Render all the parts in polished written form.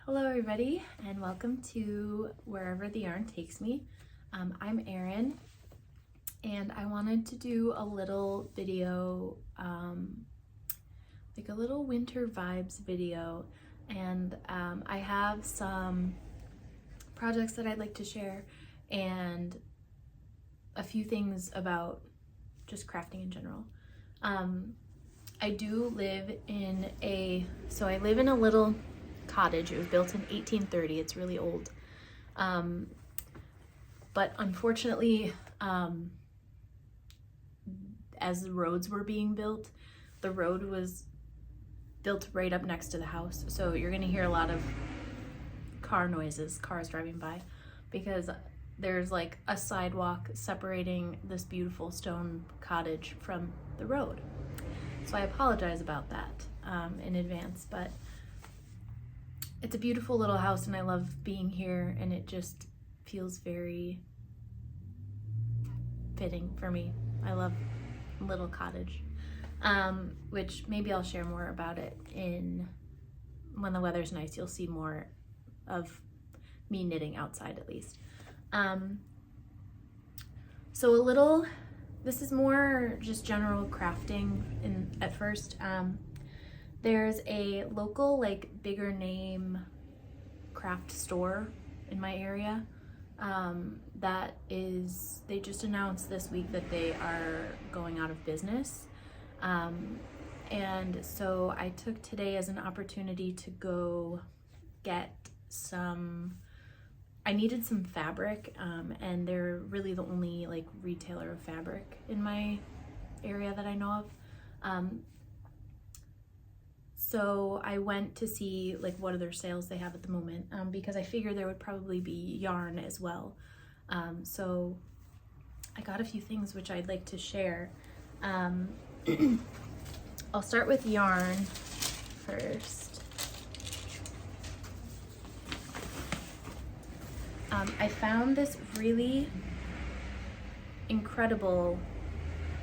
Hello everybody and welcome to Wherever the Yarn Takes Me. I'm Arynne and I wanted to do a little video, like a little winter vibes video, and I have some projects that I'd like to share and a few things about just crafting in general. I do live in a little cottage. It was built in 1830. It's really old. But unfortunately, as the roads were being built, the road was built right up next to the house. So you're gonna hear a lot of car noises, cars driving by, because there's like a sidewalk separating this beautiful stone cottage from the road. So I apologize about that in advance, but it's a beautiful little house and I love being here, and it just feels very fitting for me. I love little cottage, which maybe I'll share more about it when the weather's nice. You'll see more of me knitting outside at least. This is more just general crafting at first. There's a local, like, bigger name craft store in my area they just announced this week that they are going out of business. And so I took today as an opportunity to go get I needed some fabric, and they're really the only like retailer of fabric in my area that I know of. So I went to see like what other sales they have at the moment, because I figured there would probably be yarn as well. So I got a few things which I'd like to share. I'll start with yarn first. I found this really incredible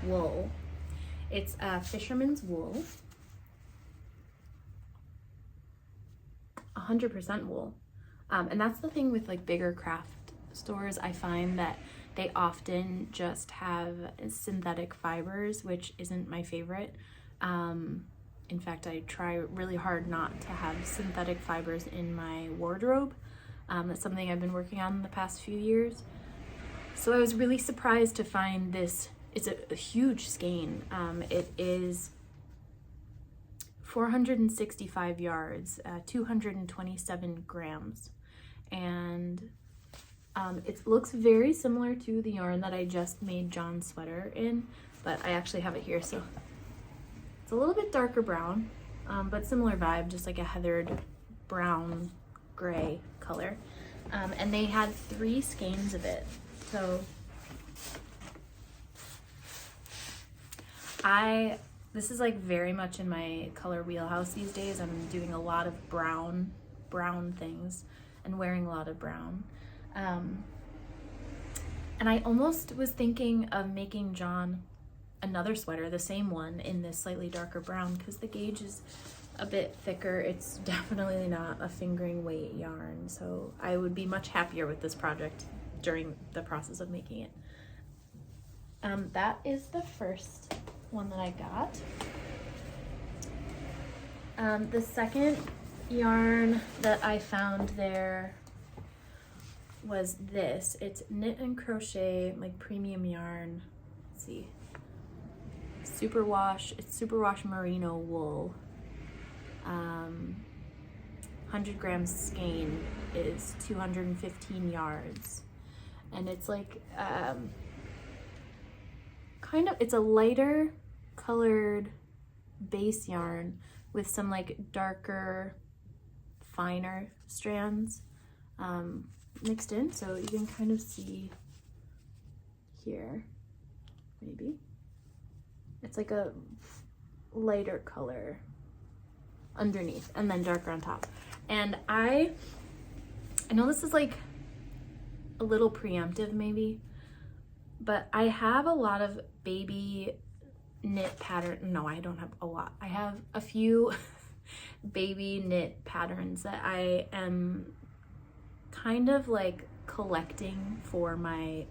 wool. It's fisherman's wool. 100% wool. And that's the thing with like bigger craft stores. I find that they often just have synthetic fibers, which isn't my favorite. In fact, I try really hard not to have synthetic fibers in my wardrobe. That's something I've been working on in the past few years. So I was really surprised to find this. It's a huge skein. It is 465 yards, 227 grams. And it looks very similar to the yarn that I just made John's sweater in, but I actually have it here. So it's a little bit darker brown, but similar vibe, just like a heathered brown gray color. And they had 3 skeins of it. So this is like very much in my color wheelhouse these days. I'm doing a lot of brown things and wearing a lot of brown. And I almost was thinking of making John another sweater, the same one, in this slightly darker brown, because the gauge is a bit thicker. It's definitely not a fingering weight yarn, so I would be much happier with this project during the process of making it. That is the first one that I got. The second yarn that I found there was this. It's knit and crochet, like premium yarn. Let's see. It's superwash merino wool. 100 grams skein is 215 yards. And it's like, it's a lighter colored base yarn with some like darker, finer strands mixed in. So you can kind of see here, maybe. It's like a lighter color underneath and then darker on top. And I know this is like a little preemptive maybe, but I have a lot of baby knit pattern. No, I don't have a lot. I have a few baby knit patterns that I am kind of like collecting for my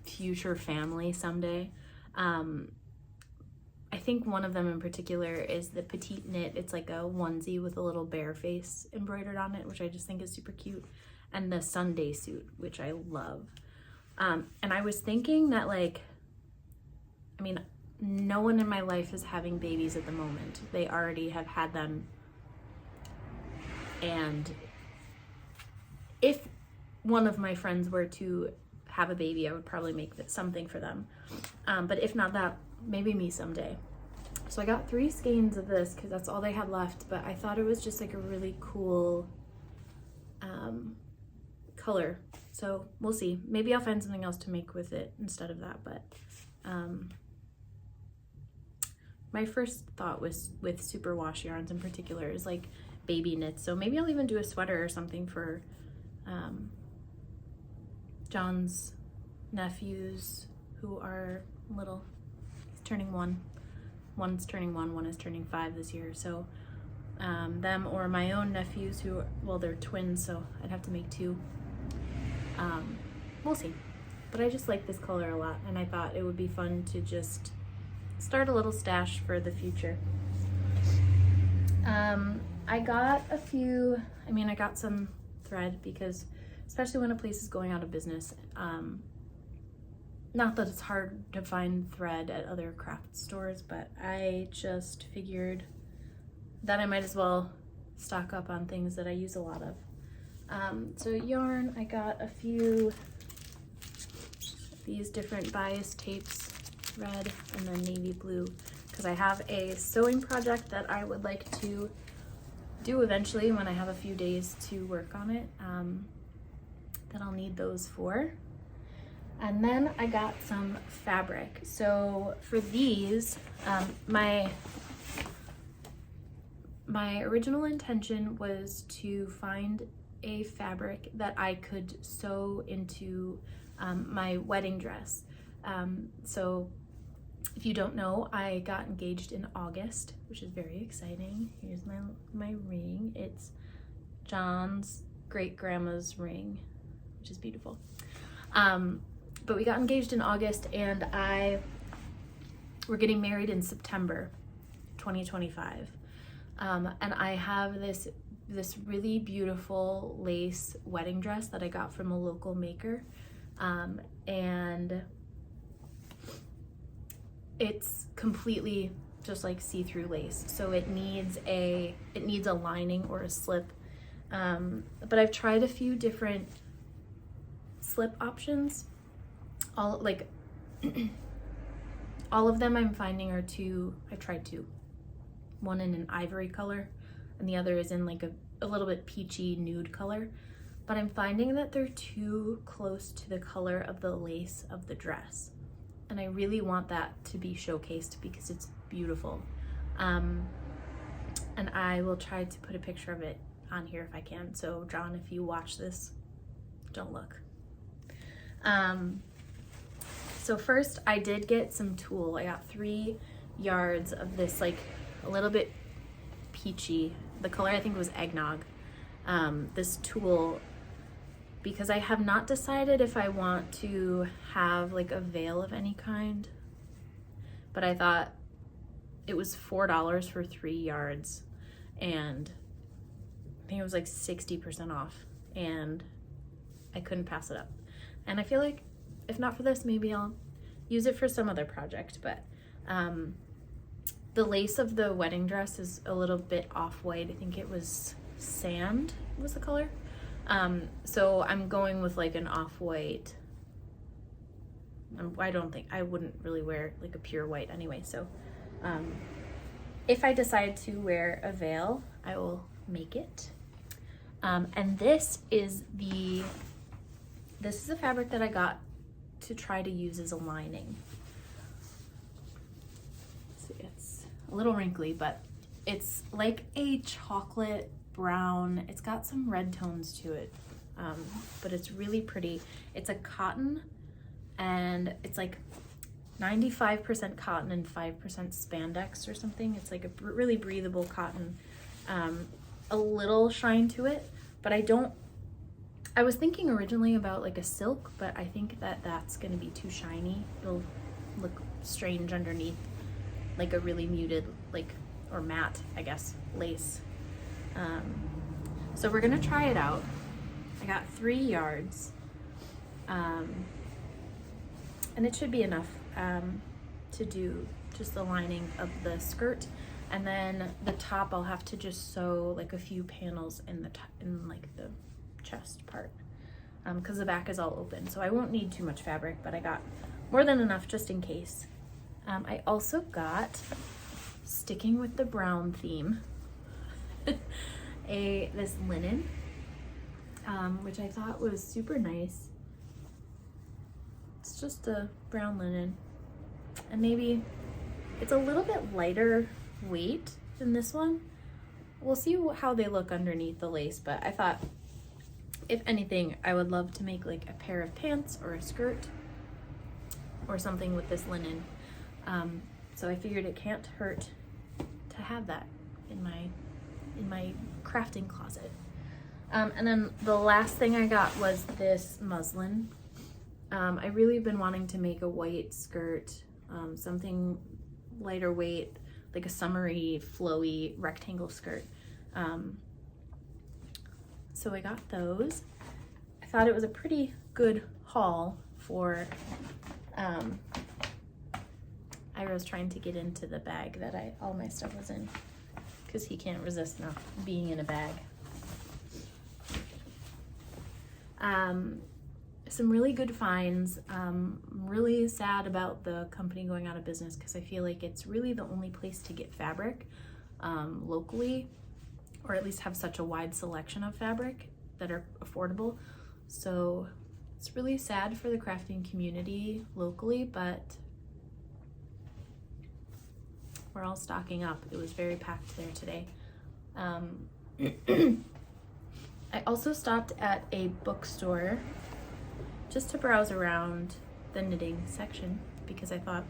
future family someday. I think one of them in particular is the PetiteKnit. It's like a onesie with a little bear face embroidered on it, which I just think is super cute. And the Sunday suit, which I love. And I was thinking that, like, I mean, no one in my life is having babies at the moment. They already have had them. And if one of my friends were to have a baby, I would probably make something for them. But if not that, maybe me someday. So I got 3 skeins of this because that's all they had left, but I thought it was just like a really cool color. So we'll see. Maybe I'll find something else to make with it instead of that, but my first thought was with superwash yarns in particular is like baby knits. So maybe I'll even do a sweater or something for John's nephews who are little. He's turning 1. One's turning 1, one is turning 5 this year. So them or my own nephews who, well, they're twins, so I'd have to make 2. We'll see. But I just like this color a lot, and I thought it would be fun to just start a little stash for the future. I got a few, I got some thread because especially when a place is going out of business, not that it's hard to find thread at other craft stores, but I just figured that I might as well stock up on things that I use a lot of. So yarn, I got a few these different bias tapes, red and then navy blue, because I have a sewing project that I would like to do eventually when I have a few days to work on it, that I'll need those for. And then I got some fabric. So for these, my original intention was to find a fabric that I could sew into my wedding dress. So if you don't know, I got engaged in August, which is very exciting. Here's my ring. It's John's great grandma's ring, which is beautiful. But we got engaged in August, and we're getting married in September 2025. And I have this really beautiful lace wedding dress that I got from a local maker. And it's completely just like see-through lace. So it needs a lining or a slip. But I've tried a few different slip options. All of them I'm finding are I've tried 2. One in an ivory color and the other is in like a little bit peachy nude color. But I'm finding that they're too close to the color of the lace of the dress. And I really want that to be showcased because it's beautiful. And I will try to put a picture of it on here if I can. So John, if you watch this, don't look. So first I did get some tulle. I got 3 yards of this like a little bit peachy. The color I think was eggnog. This tulle, because I have not decided if I want to have like a veil of any kind, but I thought it was $4 for 3 yards, and I think it was like 60% off, and I couldn't pass it up. And I feel like if not for this, maybe I'll use it for some other project. But the lace of the wedding dress is a little bit off-white. I think it was sand was the color. So I'm going with like an off-white. I wouldn't really wear like a pure white anyway. So if I decide to wear a veil, I will make it. And this is the fabric that I got to try to use as a lining. See, it's a little wrinkly, but it's like a chocolate brown. It's got some red tones to it, but it's really pretty. It's a cotton, and it's like 95% cotton and 5% spandex or something. It's like a really breathable cotton. A little shine to it, but I was thinking originally about like a silk, but I think that that's gonna be too shiny. It'll look strange underneath like a really muted, like, or matte, I guess, lace. So we're gonna try it out. I got 3 yards, and it should be enough to do just the lining of the skirt, and then the top I'll have to just sew like a few panels in like the chest part, because the back is all open, so I won't need too much fabric, but I got more than enough just in case. I also got, sticking with the brown theme, this linen, which I thought was super nice. It's just a brown linen, and maybe it's a little bit lighter weight than this one. We'll see how they look underneath the lace, but I thought, if anything, I would love to make like a pair of pants or a skirt or something with this linen. So I figured it can't hurt to have that in my crafting closet. And then the last thing I got was this muslin. I really have been wanting to make a white skirt, something lighter weight, like a summery, flowy rectangle skirt. So I got those. I thought it was a pretty good haul for Iroh's trying to get into the bag that all my stuff was in, because he can't resist not being in a bag. Some really good finds. I'm really sad about the company going out of business, because I feel like it's really the only place to get fabric locally, or at least have such a wide selection of fabric that are affordable. So it's really sad for the crafting community locally, but we're all stocking up. It was very packed there today. I also stopped at a bookstore just to browse around the knitting section, because I thought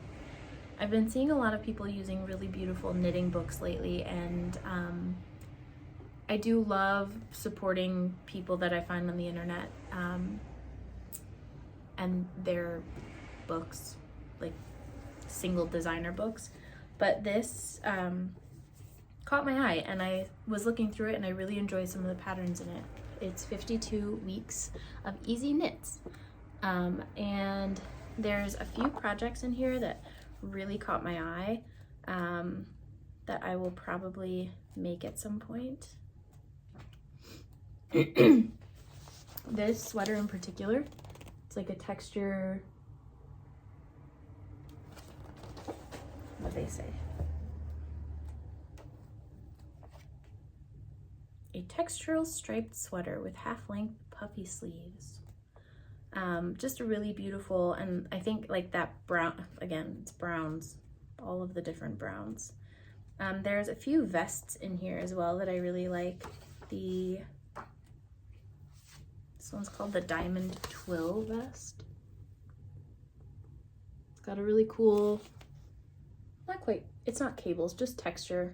I've been seeing a lot of people using really beautiful knitting books lately, and I do love supporting people that I find on the internet and their books, like single designer books. But this caught my eye, and I was looking through it, and I really enjoy some of the patterns in it. It's 52 weeks of easy knits. And there's a few projects in here that really caught my eye that I will probably make at some point. This sweater in particular, it's like a texture, what do they say? A textural striped sweater with half-length puffy sleeves. Just a really beautiful, and I think like that brown, again, it's browns, all of the different browns. There's a few vests in here as well that I really like. This one's called the Diamond Twill vest. It's got a really cool, not quite, it's not cables, just texture,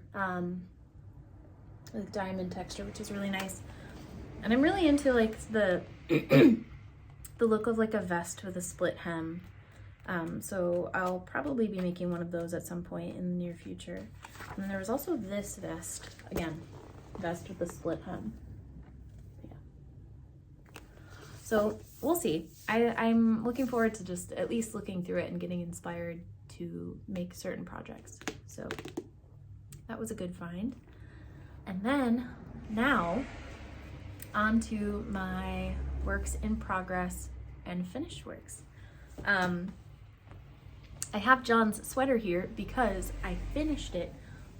like diamond texture, which is really nice. And I'm really into like the the look of like a vest with a split hem. So I'll probably be making one of those at some point in the near future. And then there was also this vest, again, vest with a split hem. Yeah. So we'll see. I'm looking forward to just at least looking through it and getting inspired to make certain projects. So that was a good find. And then now on to my works in progress and finished works. I have John's sweater here because I finished it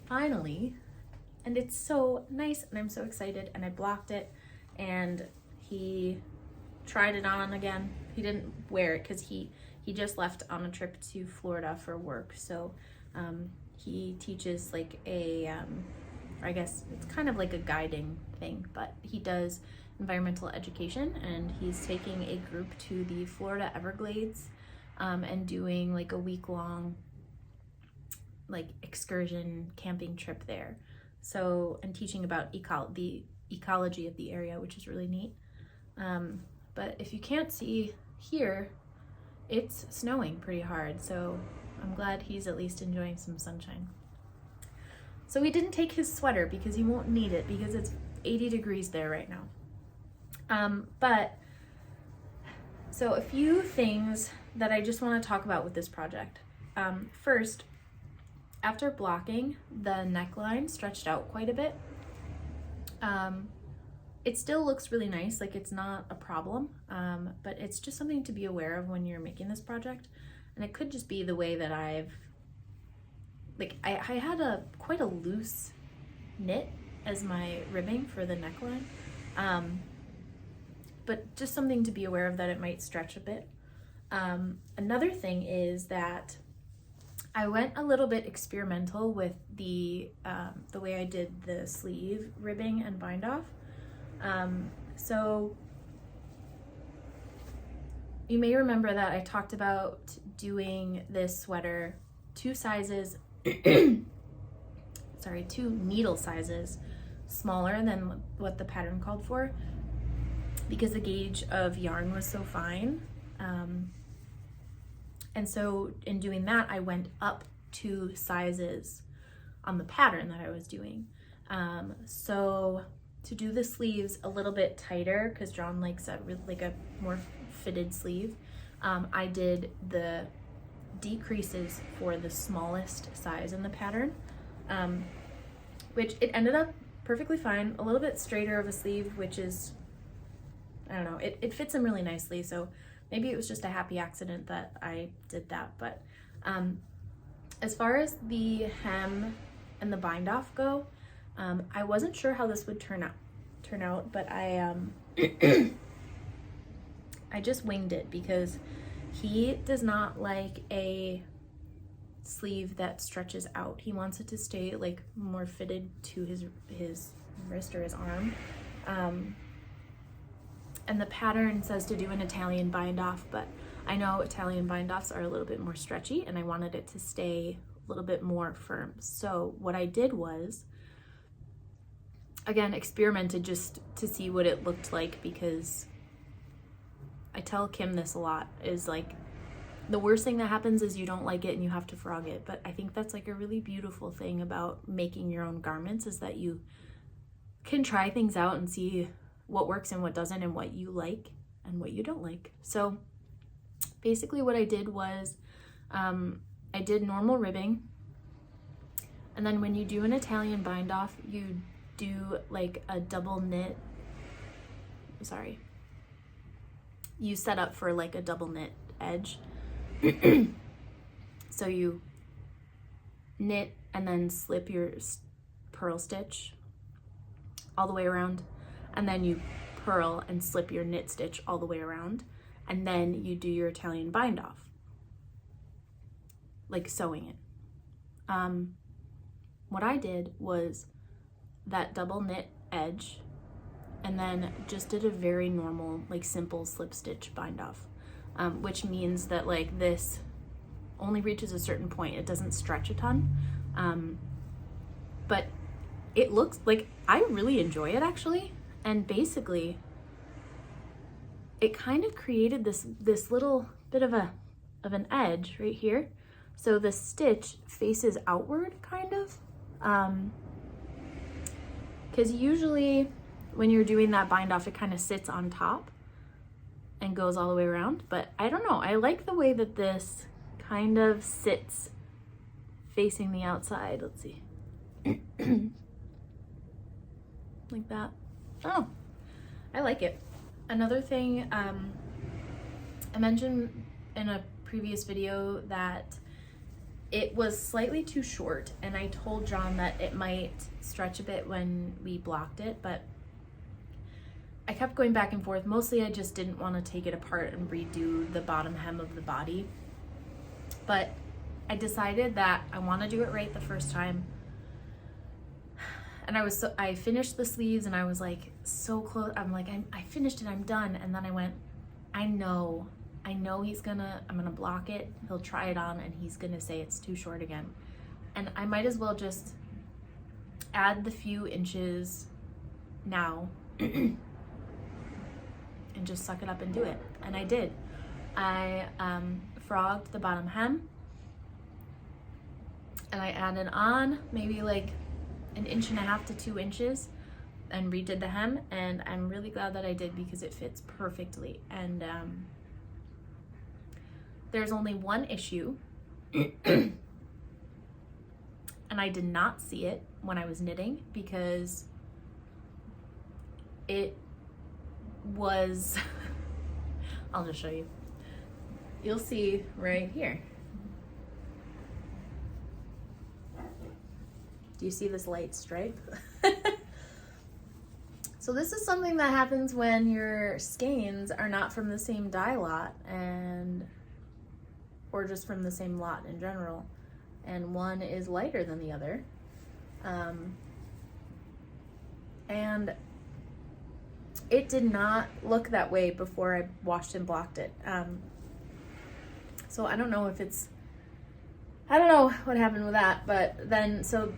finally, and it's so nice, and I'm so excited, and I blocked it, and he tried it on again. He didn't wear it because he just left on a trip to Florida for work. So he teaches like a I guess it's kind of like a guiding thing, but he does environmental education, and he's taking a group to the Florida Everglades and doing like a week-long like excursion camping trip there. So, and teaching about the ecology of the area, which is really neat. But if you can't see here, it's snowing pretty hard, so I'm glad he's at least enjoying some sunshine. So we didn't take his sweater because he won't need it because it's 80 degrees there right now. But so a few things that I just want to talk about with this project. First, after blocking, the neckline stretched out quite a bit. It still looks really nice, like it's not a problem, but it's just something to be aware of when you're making this project. And it could just be the way that I had quite a loose knit as my ribbing for the neckline. But just something to be aware of, that it might stretch a bit. Another thing is that I went a little bit experimental with the way I did the sleeve ribbing and bind off. So you may remember that I talked about doing this sweater two needle sizes smaller than what the pattern called for, because the gauge of yarn was so fine. And so in doing that, I went up 2 sizes on the pattern that I was doing. So to do the sleeves a little bit tighter, because John likes a more fitted sleeve, I did the decreases for the smallest size in the pattern, which it ended up perfectly fine. A little bit straighter of a sleeve, which is, I don't know, it fits him really nicely, so maybe it was just a happy accident that I did that. But as far as the hem and the bind off go, I wasn't sure how this would turn out, but I I just winged it because he does not like a sleeve that stretches out. He wants it to stay like more fitted to his wrist or his arm. And the pattern says to do an Italian bind off, but I know Italian bind offs are a little bit more stretchy, and I wanted it to stay a little bit more firm. So what I did was, again, experimented just to see what it looked like, because I tell Kim this a lot, is like, the worst thing that happens is you don't like it and you have to frog it. But I think that's like a really beautiful thing about making your own garments, is that you can try things out and see what works and what doesn't, and what you like and what you don't like. So basically what I did was, I did normal ribbing, and then when you do an Italian bind off, you do like a double knit, you set up for like a double knit edge. So you knit and then slip your purl stitch all the way around, and then you purl and slip your knit stitch all the way around, and then you do your Italian bind off, like sewing it. What I did was that double knit edge, and then just did a very normal, like simple slip stitch bind off, which means that like this only reaches a certain point. It doesn't stretch a ton, but it looks like, I really enjoy it actually. And basically it kind of created this little bit of an edge right here. So the stitch faces outward kind of, because usually when you're doing that bind off, it kind of sits on top and goes all the way around. But I don't know, I like the way that this kind of sits facing the outside. Let's see. Like that. Oh, I like it. Another thing, I mentioned in a previous video that it was slightly too short, and I told John that it might stretch a bit when we blocked it, but I kept going back and forth. Mostly I just didn't want to take it apart and redo the bottom hem of the body, but I decided that I want to do it right the first time. And I finished the sleeves, and I was like so close. I'm like, I finished it, I'm done. And then I went, I know I know I'm gonna block it, he'll try it on, and he's gonna say it's too short again. And I might as well just add the few inches now and just suck it up and do it. And I did. I frogged the bottom hem, and I added on maybe like 1.5 to 2 inches and redid the hem, and I'm really glad that I did because it fits perfectly. And there's only one issue and I did not see it when I was knitting because it was I'll just show you. You'll see right here. Do you see this light stripe? So this is something that happens when your skeins are not from the same dye lot or just from the same lot in general, and one is lighter than the other. And it did not look that way before I washed and blocked it. So I don't know what happened with that, but then, so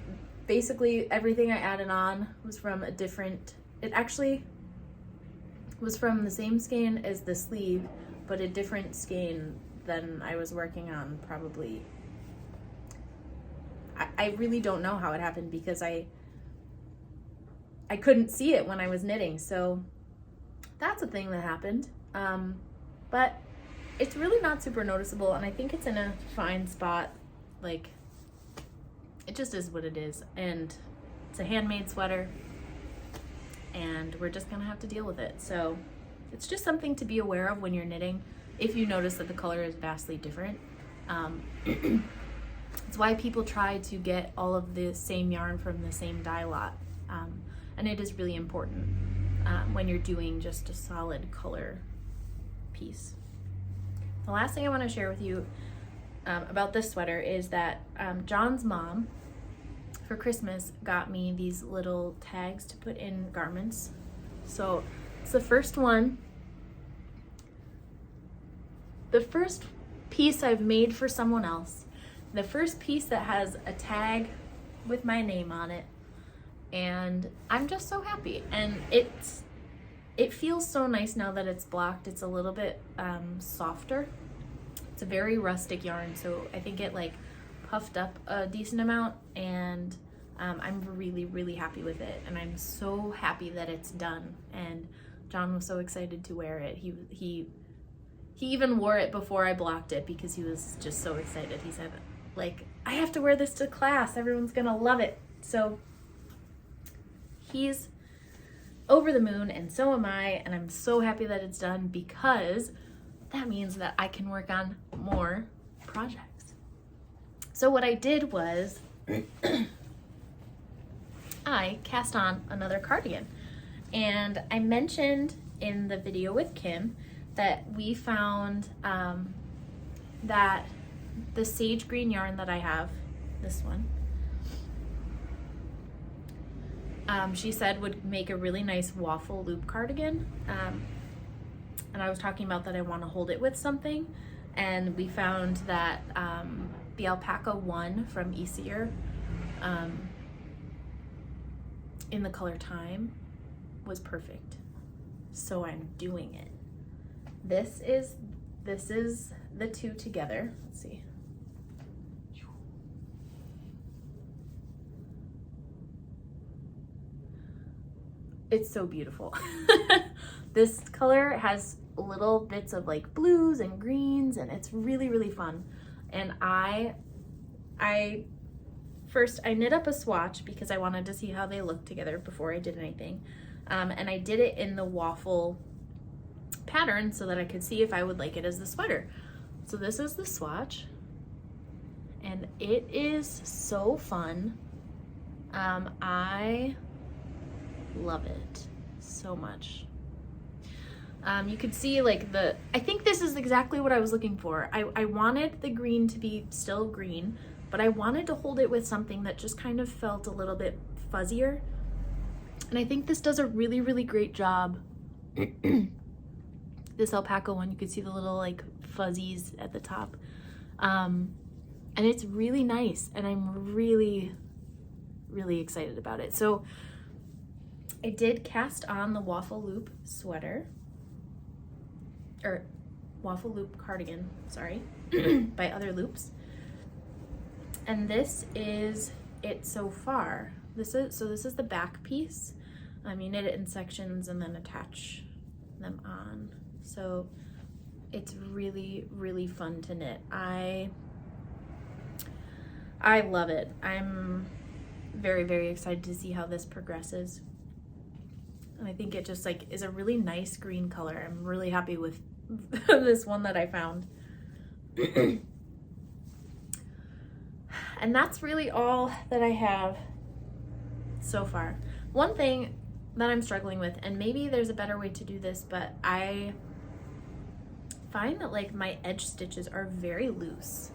basically everything I added on was from a different, it actually was from the same skein as the sleeve, but a different skein than I was working on probably. I really don't know how it happened because I couldn't see it when I was knitting, so that's a thing that happened. But it's really not super noticeable, and I think it's in a fine spot. Like, it just is what it is, and it's a handmade sweater, and we're just gonna have to deal with it. So it's just something to be aware of when you're knitting if you notice that the color is vastly different. It's why people try to get all of the same yarn from the same dye lot, and it is really important when you're doing just a solid color piece. The last thing I want to share with you about this sweater is that John's mom for Christmas got me these little tags to put in garments. So it's the first one, the first piece I've made for someone else, the first piece that has a tag with my name on it, and I'm just so happy. And it feels so nice now that it's blocked. It's a little bit softer. It's a very rustic yarn, so I think it like puffed up a decent amount, and I'm really, really happy with it, and I'm so happy that it's done. And John was so excited to wear it. He even wore it before I blocked it because he was just so excited. He said, like, I have to wear this to class. Everyone's gonna love it. So he's over the moon, and so am I, and I'm so happy that it's done because that means that I can work on more projects. So what I did was I cast on another cardigan, and I mentioned in the video with Kim that we found that the sage green yarn that I have, this one, she said would make a really nice waffle loop cardigan. And I was talking about that I want to hold it with something, and we found that the Alpaca 1 from Isager in the color Thyme was perfect. So I'm doing it. This is the two together. Let's see. It's so beautiful. This color has little bits of like blues and greens, and it's really, really fun. And I knit up a swatch because I wanted to see how they looked together before I did anything. And I did it in the waffle pattern so that I could see if I would like it as the sweater. So this is the swatch, and it is so fun. I love it so much. You could see like I think this is exactly what I was looking for. I wanted the green to be still green, but I wanted to hold it with something that just kind of felt a little bit fuzzier. And I think this does a really, really great job This alpaca one, you can see the little like fuzzies at the top. And it's really nice, and I'm really, really excited about it. So I did cast on the Waffle Loop Sweater, or Waffle Loop Cardigan, sorry, by Other Loops. And this is it so far. This is the back piece. You knit it in sections and then attach them on. So it's really, really fun to knit. I love it. I'm very, very excited to see how this progresses. And I think it just like is a really nice green color. I'm really happy with this one that I found. And that's really all that I have so far. One thing that I'm struggling with, and maybe there's a better way to do this, but I find that like my edge stitches are very loose.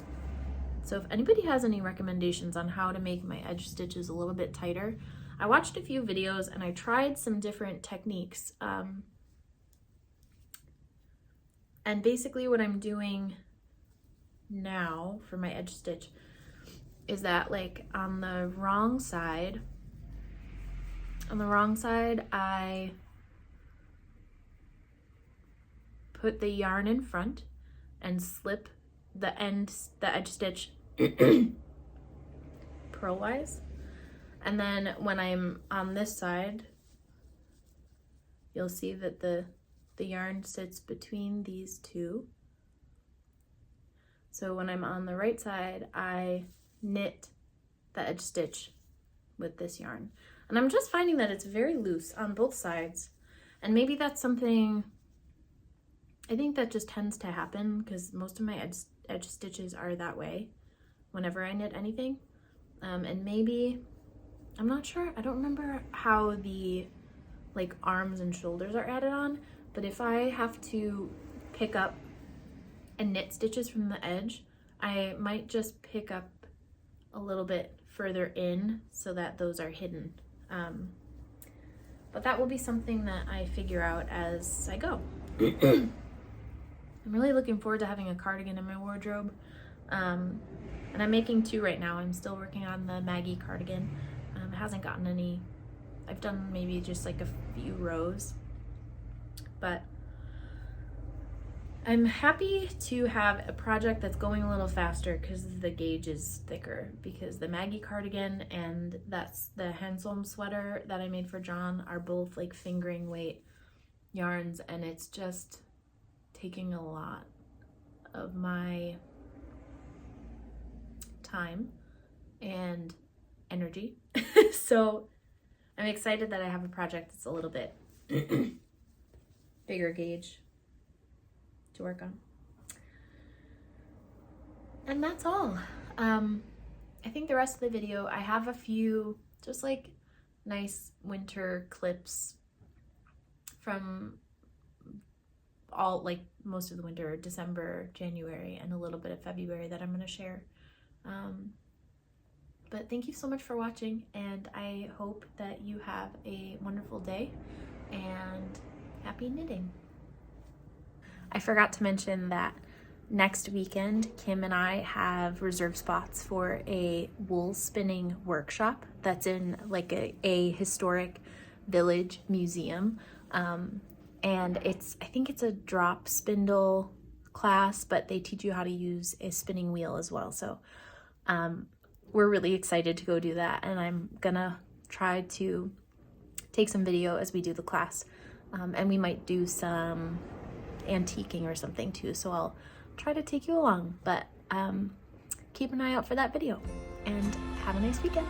So if anybody has any recommendations on how to make my edge stitches a little bit tighter, I watched a few videos and I tried some different techniques. And basically what I'm doing now for my edge stitch is that like on the wrong side, I put the yarn in front and slip the edge stitch purlwise. And then when I'm on this side, you'll see that the yarn sits between these two. So when I'm on the right side, I knit the edge stitch with this yarn. And I'm just finding that it's very loose on both sides. And maybe that's something, I think that just tends to happen because most of my edge stitches are that way whenever I knit anything. And maybe, I'm not sure, I don't remember how the like arms and shoulders are added on, but if I have to pick up and knit stitches from the edge, I might just pick up a little bit further in so that those are hidden. But that will be something that I figure out as I go. I'm really looking forward to having a cardigan in my wardrobe. And I'm making two right now. I'm still working on the Maggie cardigan. It hasn't gotten any, I've done maybe just like a few rows, but I'm happy to have a project that's going a little faster because the gauge is thicker, because the Maggie cardigan and that's the Hanstholm Sweater that I made for John are both like fingering weight yarns, and it's just taking a lot of my time and energy. So I'm excited that I have a project that's a little bit bigger gauge to work on. And that's all. I think the rest of the video, I have a few just like nice winter clips from all, like most of the winter, December, January, and a little bit of February that I'm going to share. But thank you so much for watching, and I hope that you have a wonderful day and happy knitting. I forgot to mention that next weekend, Kim and I have reserved spots for a wool spinning workshop that's in like a historic village museum. And I think it's a drop spindle class, but they teach you how to use a spinning wheel as well. So we're really excited to go do that, and I'm gonna try to take some video as we do the class. And we might do some antiquing or something too, so I'll try to take you along, but keep an eye out for that video, and have a nice weekend.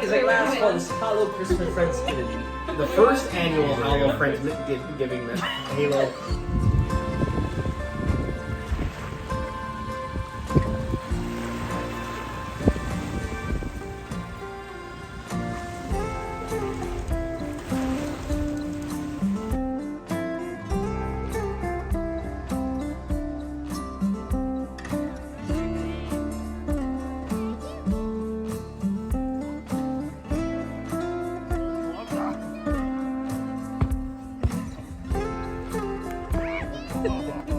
It's like last month's Halo Christmas Friendsgiving. The first annual Halo Friendsgiving Halo. Bye.